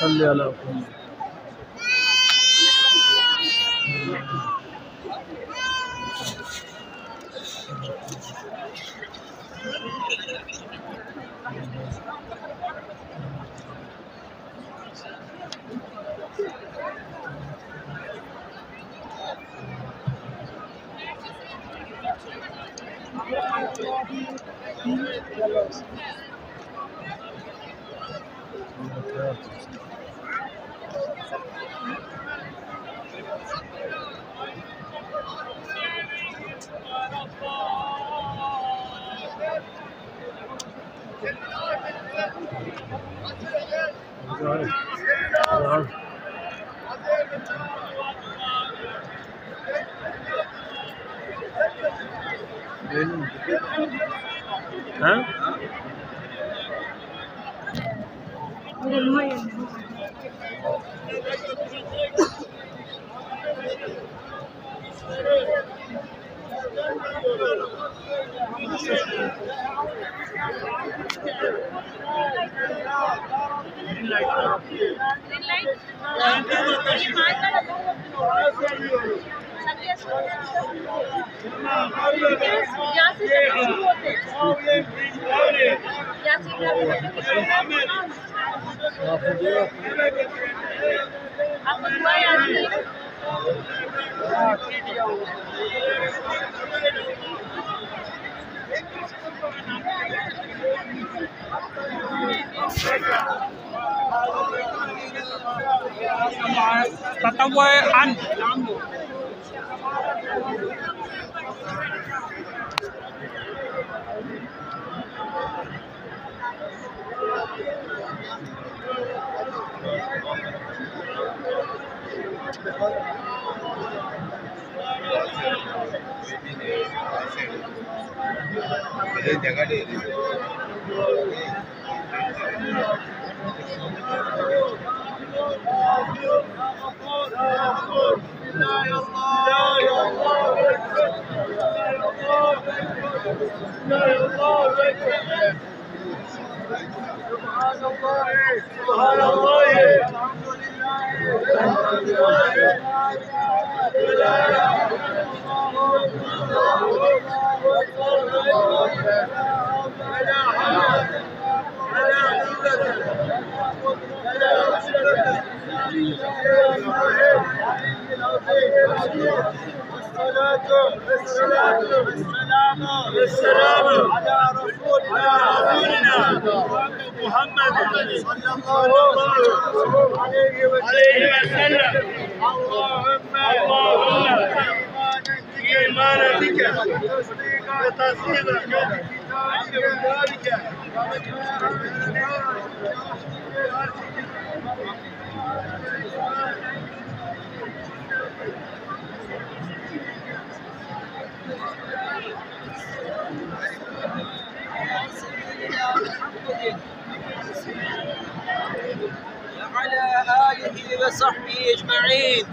صلي على محمد. ها؟ تطوعا والسلام على رسولنا محمد صلى الله عليه وسلم. اللهم إيمانا بك وتصديقك بذلك وعلى آله وصحبه أجمعين.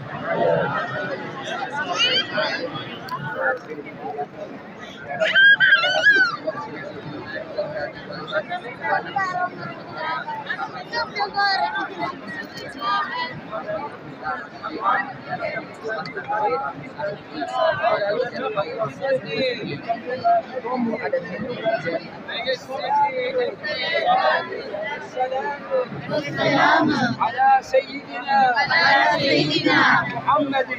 والسلام على سيدنا محمد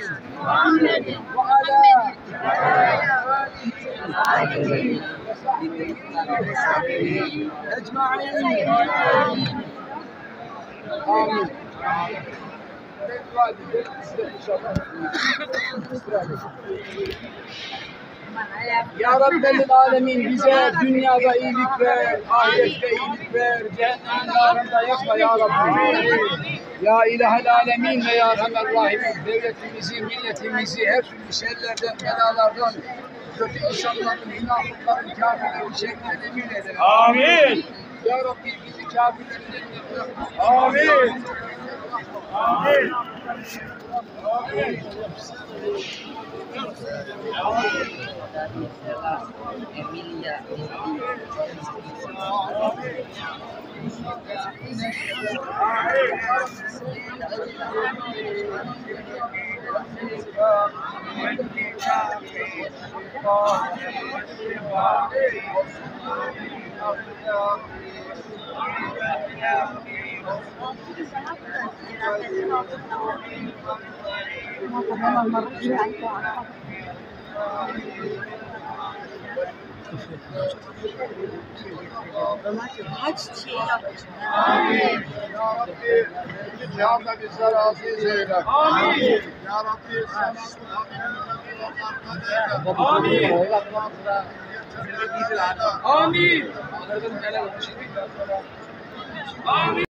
وعلى آله وصحبه أجمعين. آمين. Ya Rabbel Alemin bize dünyada iyilik ver, ahirette iyilik ver, cehennemin narında yakma ya Rabbi. Ya İlahel Alemin ve Ya Erhamer Rahimin devletimizi, milletimizi her türlü şerlerden, belalardan, kötü insanların, münafıkların, kafirlerin şerrinden emin eyle. Amin. Ya Rabbi bizi kafirlerin elinden bırakma. Amin. Amin. Haç çiçeği yapacağım. Amin. Ya Rabbi, cihanda bizleri aziz eyle. Amin. Ya Rabbi, Amin. Amin.